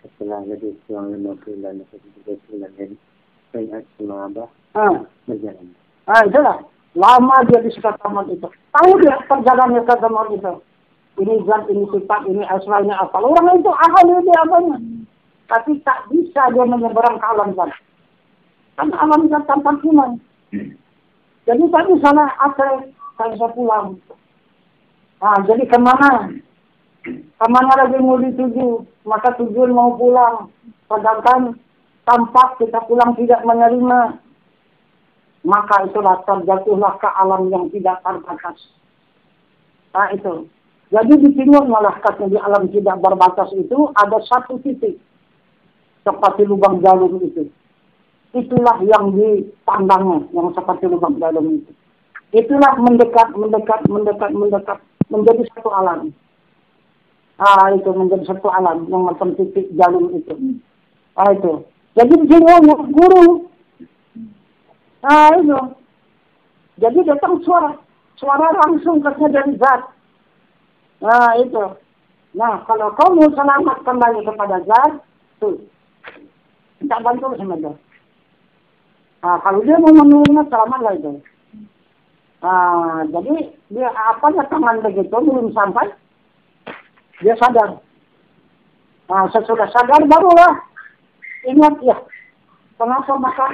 Setelah jadi selama 5 bulan, 7 bulan ini, saya sama Abah berjalan. Itulah. Lama dia di sekretariat maut itu. Tahu dia perjalanannya ke maut itu. Ini zat, ini sifat, ini asal, ini apa. Orang itu ahli dia apanya. tapi tak bisa dia menyeberang ke alam zat. Karena alam zat tanpa iman. Jadi tak bisa lah, saya bisa pulang. Nah, jadi kemana? Kemana lagi mau dituju? Maka tujuan mau pulang. Sedangkan tampak kita pulang tidak menerima. Maka itulah terjatuhlah ke alam yang tidak terbatas. Nah itu. Jadi di timur malah katanya di alam tidak berbatas itu ada satu titik. Seperti lubang jarum itu. Itulah yang dipandangnya. Yang seperti lubang jarum itu. Itulah mendekat. Menjadi satu alam. Itu menjadi satu alam. Yang macam titik jarum itu. Itu. Jadi di sini guru. Itu. Jadi datang suara. Suara langsung katanya dari zat. Itu. Nah, kalau kamu selamat kembali kepada zat, tuh. Minta bantu sama dia. Kalau dia mau menerima, selamatlah itu. Jadi, dia apanya tangan begitu, belum sampai. Dia sadar. Sesudah sadar, barulah. Ingat ya. Kenapa maka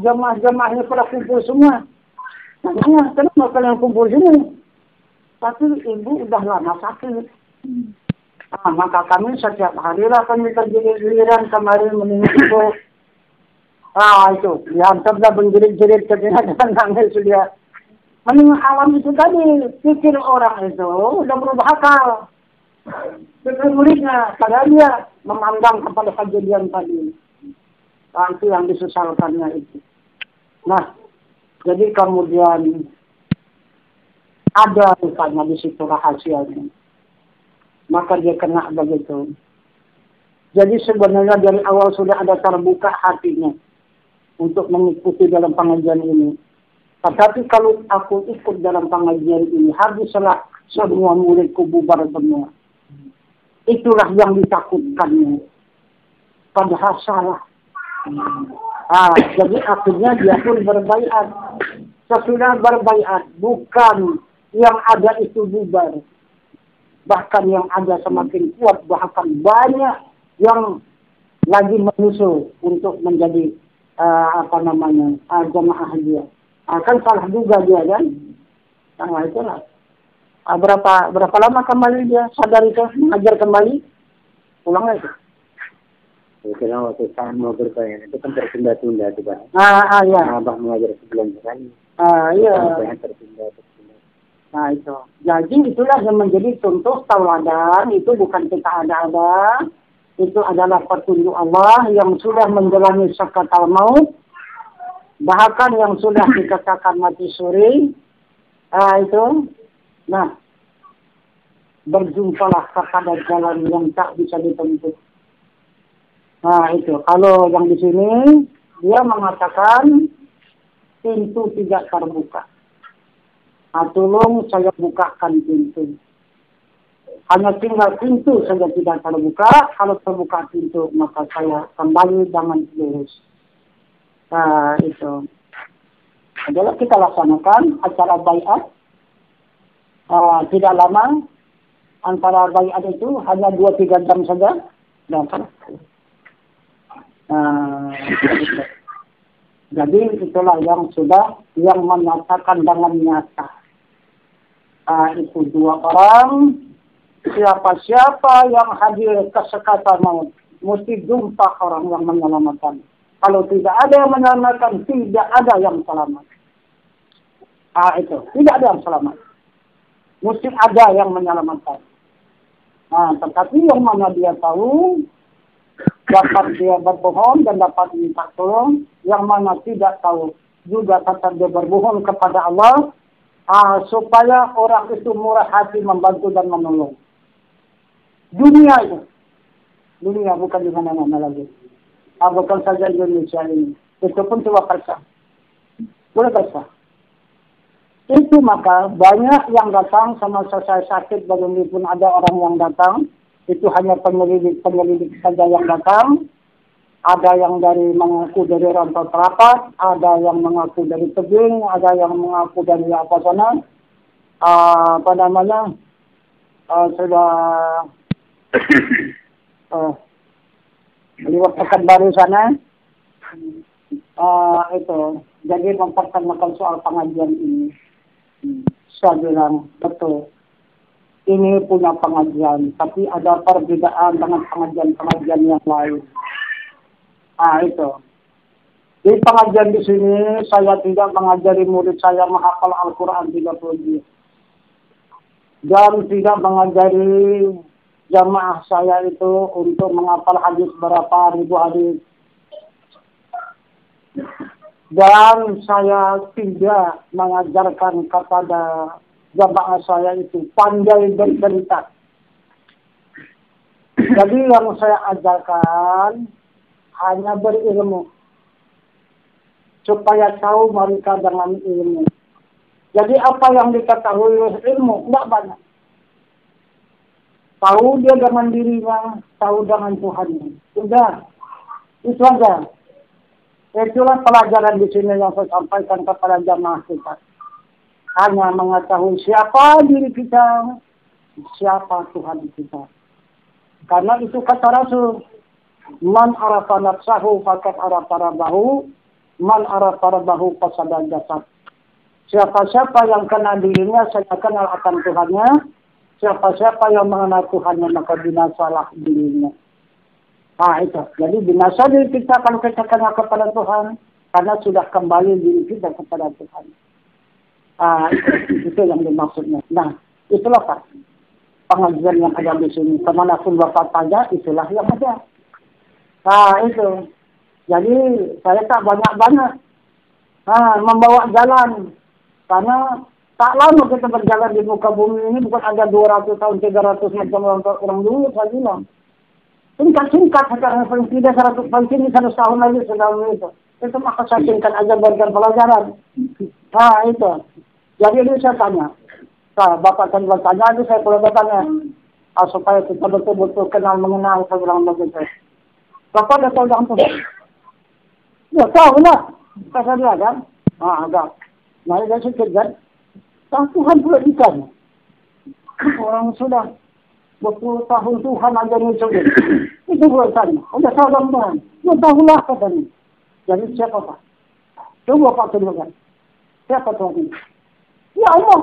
jemaah-jemaahnya pada kumpul semua. Tanya, kenapa kalian kumpul sini? Tapi ibu udah lama sakit. Maka kami setiap hari lah kami terjerit-jeritan kemarin meninggal itu. Itu. Dihantarlah menjerit-jerit ke dia dan nangis dia. Meninggal alam itu tadi. Pikir orang itu udah berubah akal. Pikir muridnya. Padahal dia memandang kepada kejadian tadi. Itu yang disesalkannya itu. Nah, jadi kemudian ada rupanya di situ rahasianya. Maka dia kena begitu. Jadi sebenarnya dari awal sudah ada terbuka hatinya untuk mengikuti dalam pengajian ini. Tetapi kalau aku ikut dalam pengajian ini, habislah semua muridku bubar semua. Itulah yang ditakutkannya. Padahal salah. Jadi akhirnya dia pun berbaiat. Sesudah berbaiat, bukan yang ada itu bubar. Bahkan yang ada semakin kuat, bahkan banyak yang lagi menyusul untuk menjadi jamaah dia. Kan salah juga dia kan? Nah itulah. Berapa lama kembali dia sadar itu, mengajar kembali, pulang lagi. Karena waktu saya mau berbayar itu kan tertunda-tunda tuh Pak. Iya. Abah mengajar sebelum sekali. Iya. Tertunda. Nah itu. Jadi itulah yang menjadi contoh tauladan. Itu bukan kita ada-ada. Itu adalah petunjuk Allah yang sudah menjalani sakatal maut. Bahkan yang sudah dikatakan mati suri. Itu. Nah. Berjumpalah kepada jalan yang tak bisa ditempuh. Nah itu, kalau yang di sini dia mengatakan pintu tidak terbuka. Tolong saya bukakan pintu. Hanya tinggal pintu saja tidak terbuka. Kalau terbuka pintu maka saya kembali dengan lurus. Nah itu. Adalah kita laksanakan acara baiat. Tidak lama. Antara baiat itu hanya 2-3 jam saja. Dan jadi itulah yang sudah yang menyatakan dengan nyata. Itu 2 orang. Siapa-siapa yang hadir ke sekatan maut mesti jumpa orang yang menyelamatkan. Kalau tidak ada yang menyelamatkan, tidak ada yang selamat. Itu tidak ada yang selamat. Mesti ada yang menyelamatkan. Tetapi yang mana dia tahu dapat dia berbohong dan dapat minta tolong, yang mana tidak tahu juga tetap dia berbohong kepada Allah, supaya orang itu murah hati membantu dan menolong. Dunia itu, dunia bukan di mana-mana lagi. Bukan saja Indonesia ini, itu pun coba persa, boleh persa. Itu maka banyak yang datang sama saya sakit, bagaimanapun ada orang yang datang. Itu hanya penyelidik saja yang datang. Ada yang mengaku dari Rantau Terapat, ada yang mengaku dari Tebing, ada yang mengaku dari apa sana. Sudah Liwat Pekanbaru sana. Itu. Jadi mempertanyakan soal pengajian ini. Saya bilang, betul. Ini punya pengajian, tapi ada perbedaan dengan pengajian-pengajian yang lain. Itu. Di pengajian di sini, saya tidak mengajari murid saya menghafal Al-Quran 30 juz. Dan tidak mengajari jamaah saya itu untuk menghafal hadis berapa ribu hadis. Dan saya tidak mengajarkan kepada jamaah saya itu pandai bercerita. Jadi yang saya ajarkan hanya berilmu. Supaya tahu mereka dengan ilmu. Jadi apa yang diketahui oleh ilmu, tidak banyak. Tahu dia dengan dirinya, tahu dengan Tuhannya. Sudah, itu aja. Itulah pelajaran di sini yang saya sampaikan kepada jamaah kita. Hanya mengetahui siapa diri kita, siapa Tuhan kita. Karena itu kata Rasul, man arafa nafsahu faqad arafa rabbahu, man arafa rabbahu fasada jasad. Siapa-siapa yang kenal dirinya, saya kenal akan Tuhannya. Siapa-siapa yang mengenal Tuhannya, maka binasalah dirinya. Itu. Jadi binasa diri kita kalau kita kenal kepada Tuhan, karena sudah kembali diri kita kepada Tuhan. Itu yang dimaksudnya. Nah, itulah Pak. Pengajian yang ada di sini. Kemanapun Bapak tanya, itulah yang ada. Itu. Jadi, saya tak banyak-banyak membawa jalan. Karena tak lama kita berjalan di muka bumi ini, bukan ada 200 tahun, 300 macam orang dulu, saya bilang. Singkat-singkat sekarang, paling tidak 100 tahun lagi, sedang itu. Itu maka saya singkat aja berikan pelajaran. Itu. Jadi ini saya tanya. Bapak kan bertanya, itu saya perlu bertanya. Supaya kita betul-betul kenal mengenal, saya bilang begitu. Bapak dah tahu dengan Tuhan? Ya tahu lah. Kata dia kan? Agak. Nah, dia sikit kan? Tuhan pula ikan. Orang sudah 20 tahun Tuhan aja ni sudah. Itu buat tanya. Udah tahu dengan Tuhan. Ya tahulah katanya. Jadi siapa Pak? Coba Pak tunjukkan. Siapa Tuhan ini? Ya Allah.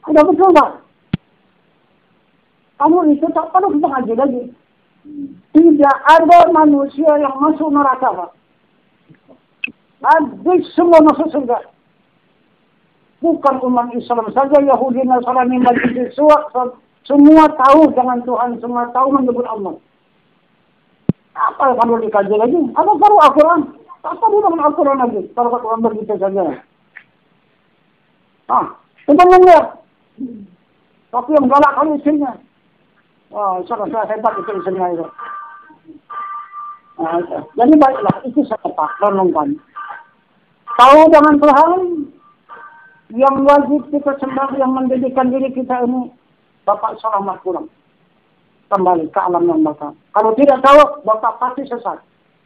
Udah betul Pak. Kamu itu tak perlu kita ngaji lagi. Tidak ada manusia yang masuk neraka Pak. Habis semua masuk surga. Bukan umat Islam saja, Yahudi, Nasrani, Majusi, semua tahu dengan Tuhan, semua tahu menyebut Allah. Apa yang perlu dikaji lagi? Apa perlu Al-Quran? Tak perlu dengan Al-Quran lagi. Kalau Al-Quran begitu saja. Kita melihat. Tapi yang galak kali isinya. Saya hebat itu isinya itu. Jadi baiklah, itu saya Pak, renungkan. Tahu dengan Tuhan, yang wajib kita sembah, yang mendirikan diri kita ini, Bapak selamat pulang. Kembali ke alam yang bakal. Kalau tidak tahu, Bapak pasti sesat.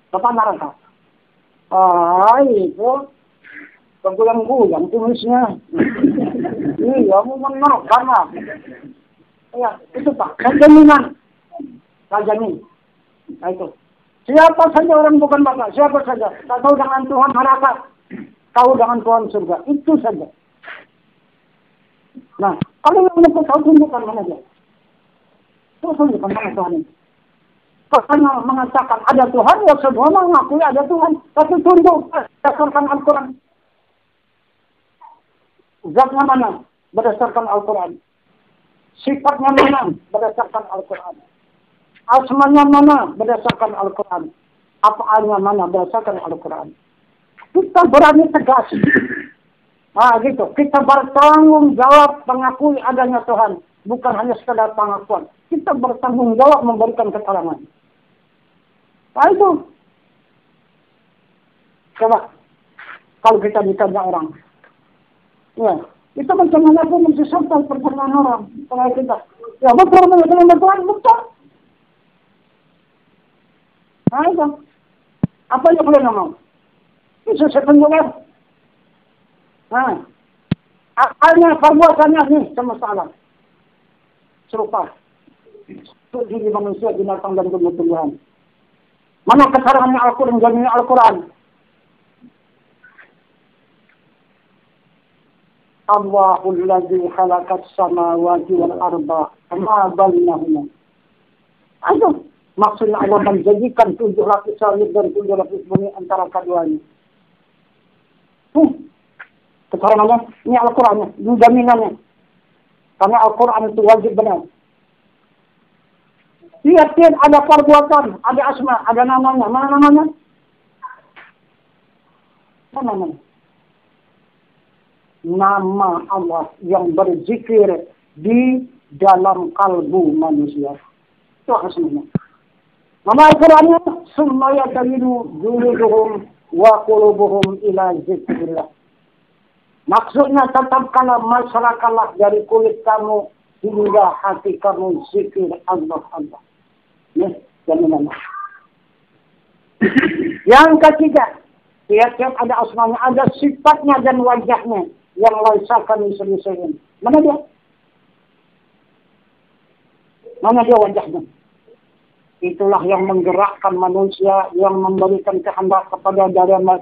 Bapak neraka. Itu. Kegulang-gulang tulisnya. Iya, mau menerokkan lah. Ya, itu Pak. Kejaminan. Kajamin. Nah itu. Siapa saja orang bukan Bapak, siapa saja. Tak tahu dengan Tuhan neraka. Tahu dengan Tuhan surga. Itu saja. Nah, kalau yang menyebut tahu, tunjukkan mana dia. Tunjukkan mana Tuhan ini. Karena mengatakan ada Tuhan, ya semua mengakui ada Tuhan. Tapi tunjuk, berdasarkan Al-Quran. Zatnya mana? Berdasarkan Al-Quran. Sifatnya mana? Berdasarkan Al-Quran. Asmanya mana? Berdasarkan Al-Quran. Af'alnya mana? Berdasarkan Al-Quran. Kita berani tegas. Gitu. Kita bertanggung jawab mengakui adanya Tuhan. Bukan hanya sekadar pengakuan. Kita bertanggung jawab memberikan keterangan. Nah itu. Coba. Kalau kita ditanya orang. Ya. Itu macam mana pun mesti sampai pertanyaan orang. Kalau kita. Ya betul. Betul. Nah itu. Apa yang boleh ngomong? Itu saya tunjukkan. Akalnya, perbuatannya nih sama salah. Serupa. diri manusia, binatang, dan tumbuh-tumbuhan. Mana keterangannya Al-Quran, jaminya Al-Quran? Allahul ladzi khalaqas samawati wal arda ma bainahuma. Aduh, maksudnya Allah menjadikan 7 lapis langit dan 7 lapis bumi antara keduanya. Keterangannya, ini Al-Qurannya, ini jaminannya. Karena Al-Quran itu wajib benar. Tiap-tiap ada perbuatan, ada asma, ada namanya. Mana namanya? Mana namanya? Nama Allah yang berzikir di dalam kalbu manusia. Itu asmanya. Nama Al-Qurannya, summa yadayinu juluduhum wa qulubuhum ila zikrillah. Maksudnya tetapkanlah, masyarakat dari kulit kamu hingga hati kamu zikir Allah. Nih, jaminan. Yang ketiga, tiap-tiap ada asmanya, ada sifatnya dan wajahnya yang laisa kami sendiri. Mana dia? Mana dia wajahnya? Itulah yang menggerakkan manusia, yang memberikan kehendak kepada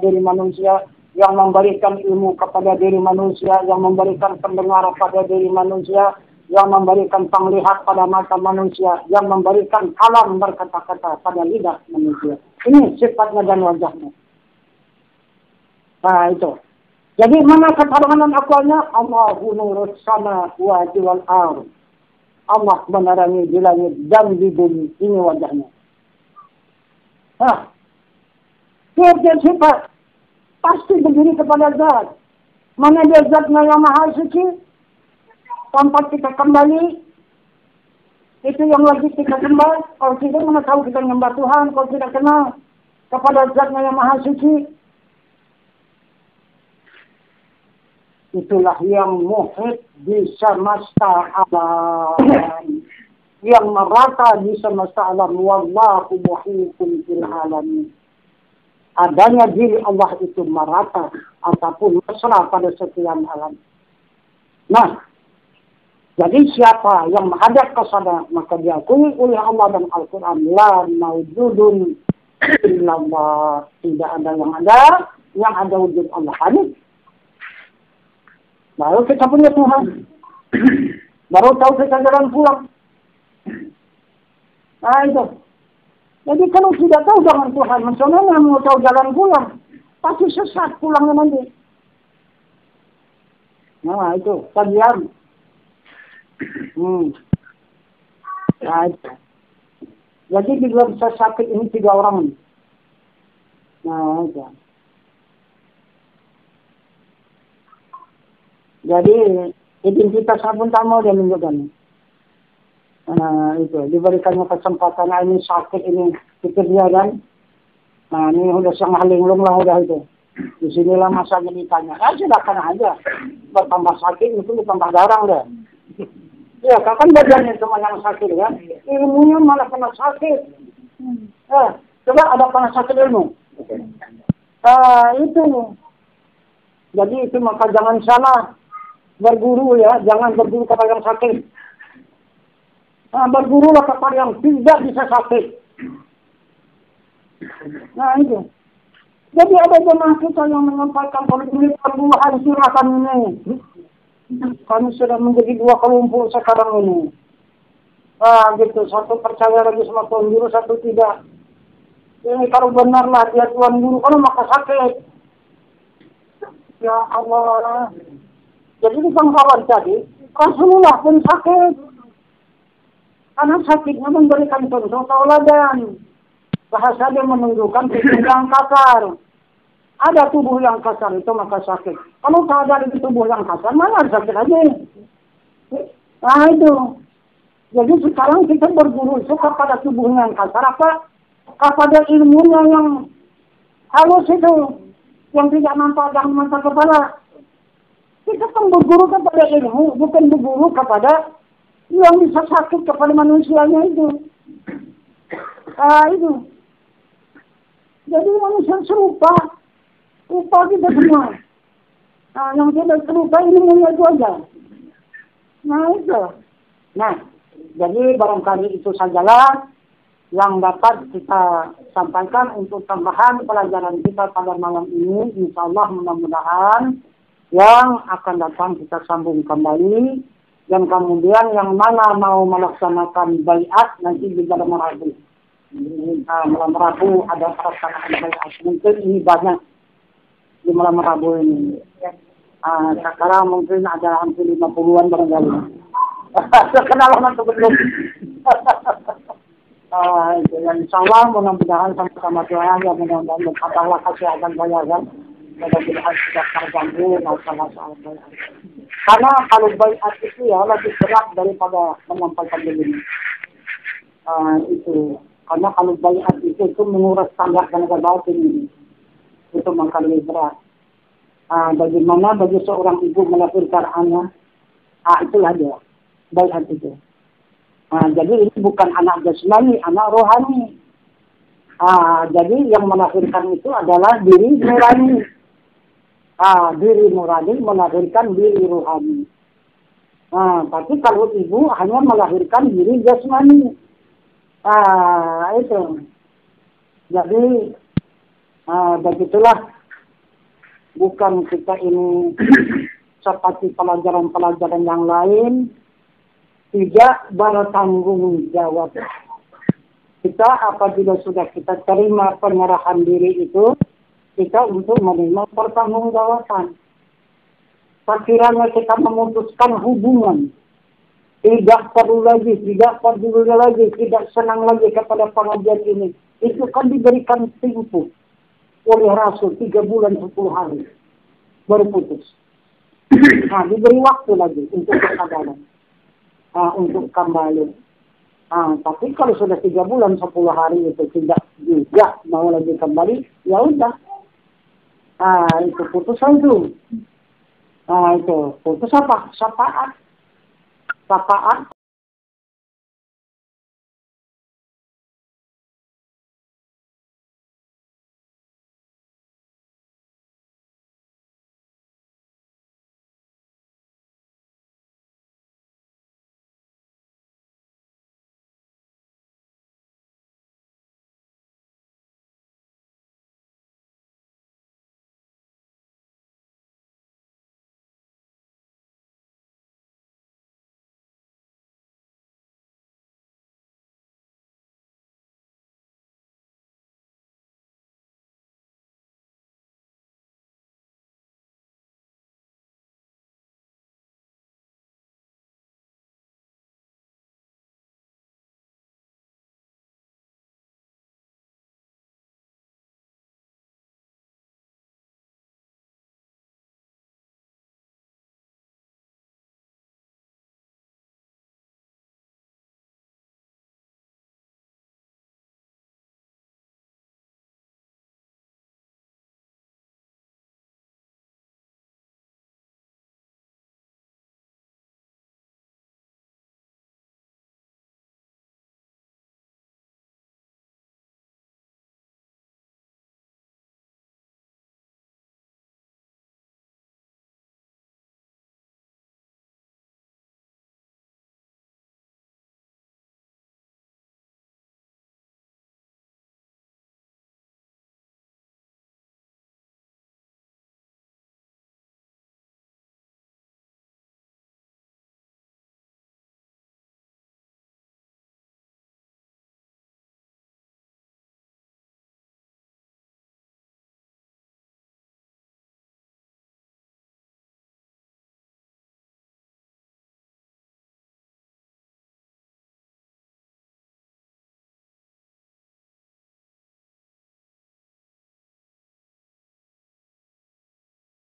diri manusia, yang memberikan ilmu kepada diri manusia, yang memberikan pendengar pada diri manusia, yang memberikan penglihat pada mata manusia, yang memberikan kalam berkata-kata pada lidah manusia. Ini sifatnya dan wajahnya. Nah itu. Jadi mana keterangan akwalnya? Allahu nurus samawati wal ardh. Allah menerangi di langit dan di bumi. Ini wajahnya. Tiap-tiap sifat pasti berdiri kepada zat. Mana dia zatnya yang maha suci? Tanpa kita kembali, itu yang wajib kita sembah. Kalau tidak, mana tahu kita menyembah Tuhan. Kalau tidak kenal kepada zatnya yang maha suci. Itulah yang muhit di semesta alam. Yang merata di semesta alam. Wallahu muhitun fil alamin. Adanya diri Allah itu merata ataupun mesra pada setiap alam. Nah, jadi siapa yang menghadap ke sana, maka diakui oleh Allah dan Al-Quran. La mawjudun illallah. Tidak ada yang ada wujud Allah. Hadis. Baru kita punya Tuhan. Baru tahu kita jalan pulang. Nah itu. Jadi kalau tidak tahu jalan Tuhan, maksudnya mau tahu jalan pulang, pasti sesat pulangnya nanti. Nah itu, kajian. Nah itu. Jadi di dalam sakit ini 3 orang. Nah itu. Jadi identitas pun tak mau dia menunjukkan. Nah itu diberikannya kesempatan. Nah, ini sakit ini pikir dia kan. Nah ini udah sangat linglung lah udah itu. Di sinilah masanya ditanya. Silakan aja. Bertambah sakit itu bertambah darah udah. Ya kan badannya cuma yang sakit kan. Ilmunya malah kena sakit. Coba ada pernah sakit ilmu. Itu. Jadi itu maka jangan salah. Berguru ya, jangan berguru kepada yang sakit. Bergurulah kepada yang tidak bisa sakit. Nah itu. Jadi ada jemaah kita yang menyampaikan kalau ini perbuahan silakan ini. Kami sudah menjadi 2 kelompok sekarang ini. Gitu. Satu percaya lagi sama Tuan Guru, satu tidak. Ini kalau benarlah dia Tuan Guru, kalau maka sakit. Ya Allah. Jadi di pengkawan tadi, Rasulullah pun sakit. Karena sakitnya memberikan contoh tauladan. Bahasa dia menunjukkan tubuh yang kasar. Ada tubuh yang kasar itu maka sakit. Kalau tak ada di tubuh yang kasar, mana sakit aja. Nah itu. Jadi sekarang kita berguru suka pada tubuh yang kasar apa? Kepada ilmunya yang halus itu. Yang tidak nampak dan mata kepala. Kita kan berguru kepada ilmu, bukan berguru kepada yang bisa sakit kepada manusianya itu. Itu. Jadi manusia serupa kita semua. Yang tidak serupa ilmunya itu aja. Nah itu. Nah, Jadi barangkali itu sajalah yang dapat kita sampaikan untuk tambahan pelajaran kita pada malam ini. Insya Allah mudah-mudahan yang akan datang kita sambung kembali. Dan kemudian yang mana mau melaksanakan baiat nanti di malam Rabu. Malam Rabu ada pelaksanaan baiat. Mungkin ini banyak di malam Rabu ini. Sekarang mungkin ada hampir 50-an barangkali. Kenalan untuk belum. Insya Allah mudah-mudahan sama-sama doa ya mudah-mudahan Allah kesehatan bayaran. Mudah-mudahan tidak terganggu masalah baiat. Karena kalau baiat itu ya lebih berat daripada menyampaikan begini. Itu karena kalau baiat itu menguras standar dan batin ini. Itu maka lebih berat. Bagaimana bagi seorang ibu melahirkan anak, itulah dia, baiat itu. Jadi ini bukan anak jasmani, anak rohani. Jadi yang melahirkan itu adalah diri nurani. Diri nurani melahirkan diri rohani. Tapi kalau ibu hanya melahirkan diri jasmani. Itu. Jadi begitulah. Bukan kita ini seperti pelajaran-pelajaran yang lain tidak bertanggung jawab. Kita apabila sudah kita terima penyerahan diri itu, kita untuk menerima pertanggungjawaban. Sekiranya kita memutuskan hubungan, tidak perlu lagi, tidak peduli lagi, tidak senang lagi kepada pengajian ini, itu kan diberikan tempo oleh Rasul 3 bulan 10 hari baru putus. Diberi waktu lagi untuk kesadaran, untuk kembali. Tapi kalau sudah 3 bulan 10 hari itu tidak juga mau lagi kembali, ya udah. Itu putusan itu. Itu putus apa? Syafaat.